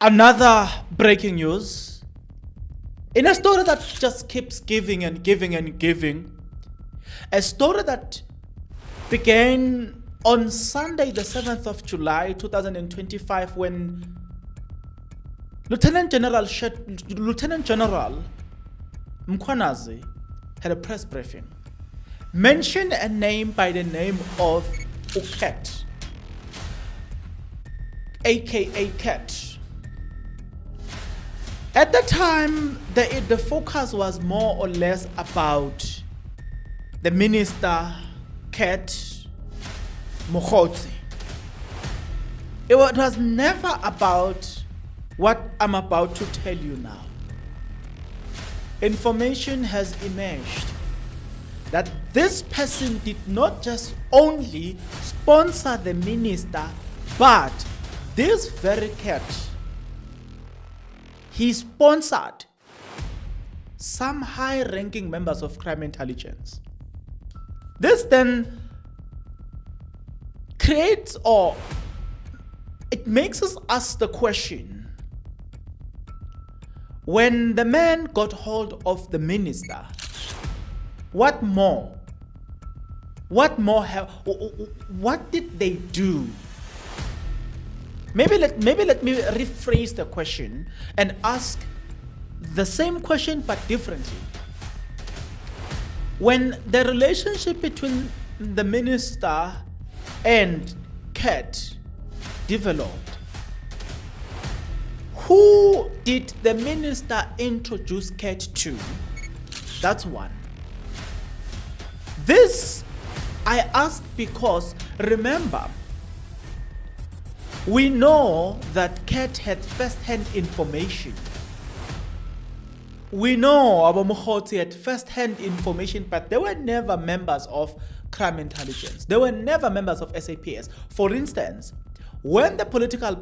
Another breaking news. In a story that just keeps giving and giving and giving, a story that began on Sunday, the 7th of July, 2025, when Lieutenant General Mkhwanazi had a press briefing, mentioned a name by the name of Uket, aka Cat. At the time, the focus was more or less about the minister, Cat Mkhwanazi. It was never about what I'm about to tell you now. Information has emerged that this person did not just only sponsor the minister, but this very Cat, he sponsored some high-ranking members of crime intelligence. This then creates, or it makes us ask the question, when the man got hold of the minister, what more? What did they do? Maybe let me rephrase the question and ask the same question but differently. When the relationship between the minister and Cat developed, who did the minister introduce Cat to? That's one. This I ask because, remember, we know that Cat had first-hand information. We know Abu Mkhwanazi had first-hand information, but they were never members of crime intelligence. They were never members of SAPS. For instance, when the political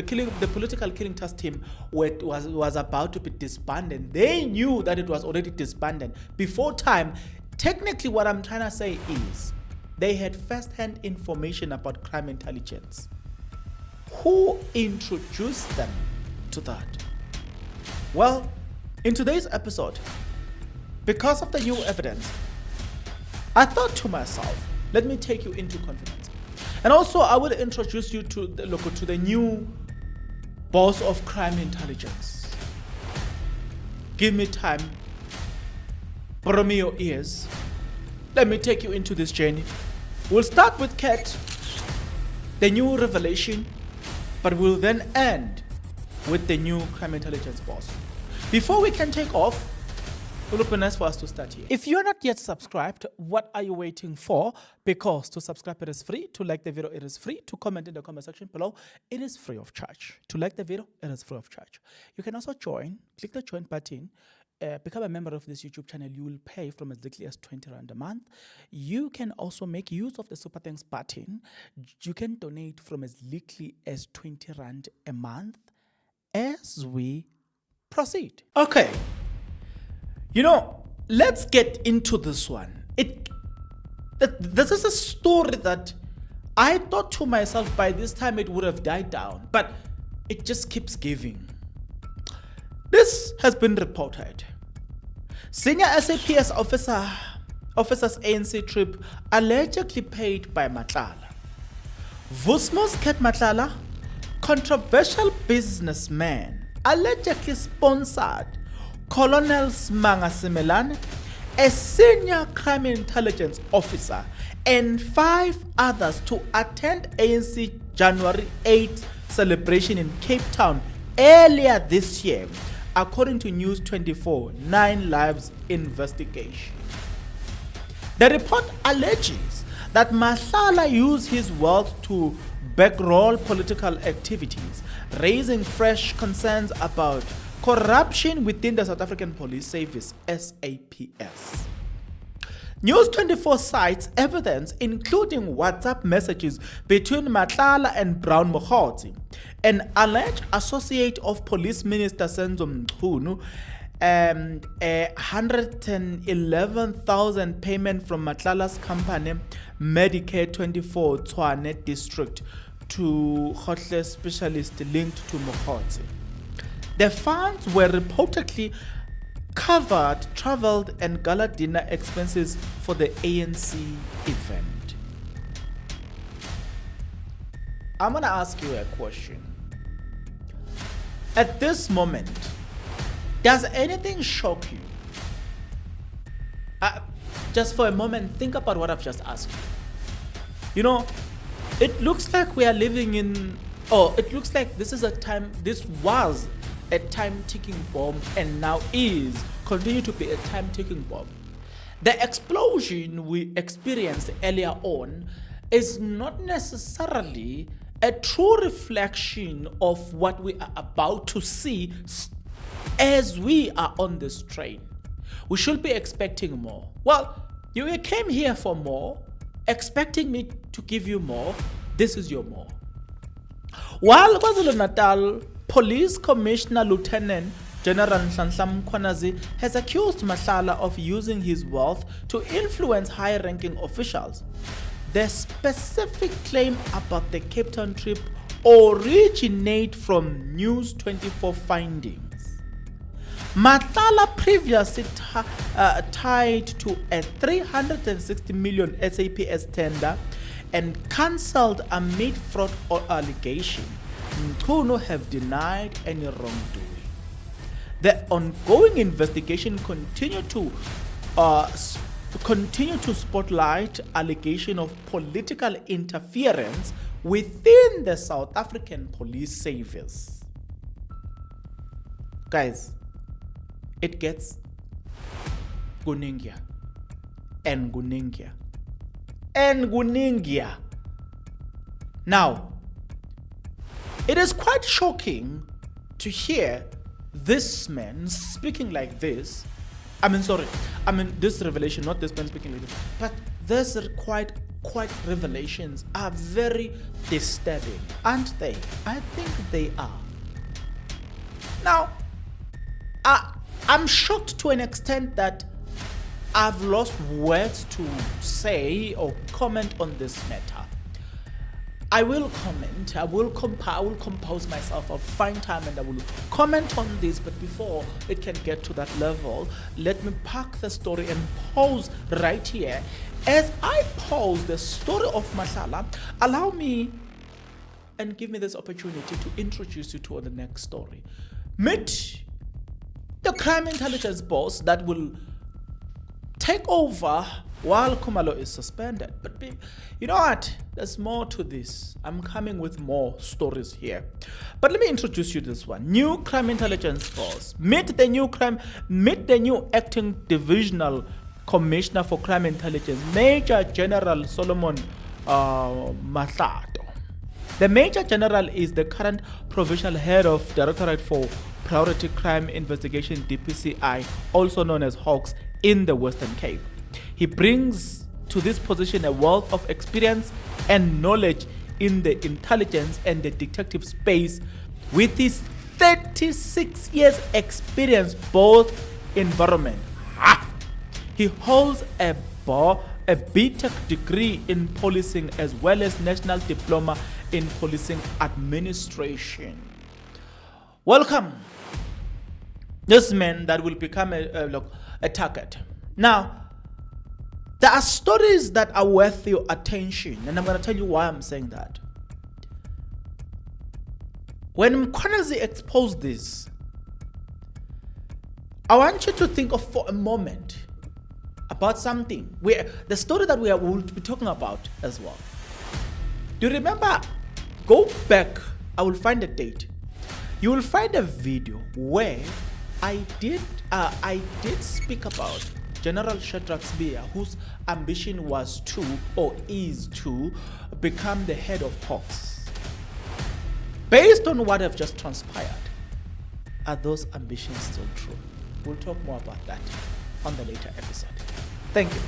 killing task team was about to be disbanded, they knew that it was already disbanded before time. Technically, what I'm trying to say is they had first-hand information about crime intelligence. Who introduced them to that? Well, in today's episode, because of the new evidence, I thought to myself, let me take you into confidence. And also, I will introduce you to the new boss of crime intelligence. Give me time. Borrow me your ears. Let me take you into this journey. We'll start with Cat, the new revelation, but we'll then end with the new crime intelligence boss. Before we can take off, it would be nice for us to start here. If you're not yet subscribed, what are you waiting for? Because to subscribe, it is free. To like the video, it is free. To comment in the comment section below, it is free of charge. To like the video, it is free of charge. You can also join. Click the join button. Become a member of this YouTube channel. You will pay from as little as 20 Rand a month. You can also make use of the Super Thanks button. You can donate from as little as 20 Rand a month as we proceed. Okay. Let's get into this one. This is a story that I thought to myself by this time it would have died down, but it just keeps giving. This has been reported. Senior SAPS officers ANC trip allegedly paid by Matlala. Vusmo's Cat Matlala, controversial businessman, allegedly sponsored Colonel Smanga Simelane, a senior crime intelligence officer, and 5 others to attend ANC January 8th celebration in Cape Town earlier this year, according to News 24 9 Live's investigation. The report alleges that Matlala used his wealth to bankroll political activities, raising fresh concerns about corruption within the South African Police Service, SAPS. News 24 cites evidence including WhatsApp messages between Matlala and Brown Mkhwanazi, an alleged associate of Police Minister Senzo Mchunu, a 111,000 payment from Matlala's company Medicare 24 Tshwane District to Khotle specialist linked to Mkhwanazi. The funds were reportedly covered traveled and gala dinner expenses for the ANC event. I'm going to ask you a question. At this moment, does anything shock you? Just for a moment, think about what I've just asked you. You know, it looks like we are living in, it looks like this was a time ticking bomb and now continue to be a time ticking bomb. The explosion we experienced earlier on is not necessarily a true reflection of what we are about to see as we are on this train. We should be expecting more. Well, you came here for more, expecting me to give you more. This is your more. While KwaZulu-Natal Police Commissioner Lieutenant General Mkhwanazi has accused Matlala of using his wealth to influence high-ranking officials, the specific claim about the Cape Town trip originate from News 24 findings. Matlala previously tied to a 360 million SAPS tender and cancelled amid fraud or allegation. Mkhwanazi have denied any wrongdoing. The ongoing investigation continue to spotlight allegation of political interference within the South African police service. Guys, it gets Guningia and Guningia and Guningia. Now, it is quite shocking to hear this man speaking like this. This revelation, not this man speaking like this, but this quite revelations are very disturbing, aren't they? I think they are. Now, I'm shocked to an extent that I've lost words to say or comment on this matter. I will comment, I will compose myself, I'll find time and I will comment on this, but before it can get to that level, let me park the story and pause right here. As I pause the story of Matlala, allow me and give me this opportunity to introduce you to the next story. Meet the crime intelligence boss that will take over while Khumalo is suspended. But you know what? There's more to this. I'm coming with more stories here. But let me introduce you to this one. New crime intelligence force. Meet the new acting divisional commissioner for crime intelligence, Major General Solomon Matlala. The Major General is the current provincial head of Directorate for Priority Crime Investigation, DPCI, also known as Hawks, in the Western Cape. He brings to this position a wealth of experience and knowledge in the intelligence and the detective space. With his 36 years experience both environment. He holds a BTech degree in policing as well as national diploma in policing administration. Welcome this man that will become a target. Now, there are stories that are worth your attention, and I'm going to tell you why I'm saying that. When Mkhwanazi exposed this, I want you to think of for a moment about something, the story that we will be talking about as well. Do you remember? Go back, I will find a date. You will find a video where I did speak about General Shadrach Spear, whose ambition was to, or is to, become the head of Hawks. Based on what have just transpired, are those ambitions still true? We'll talk more about that on the later episode. Thank you.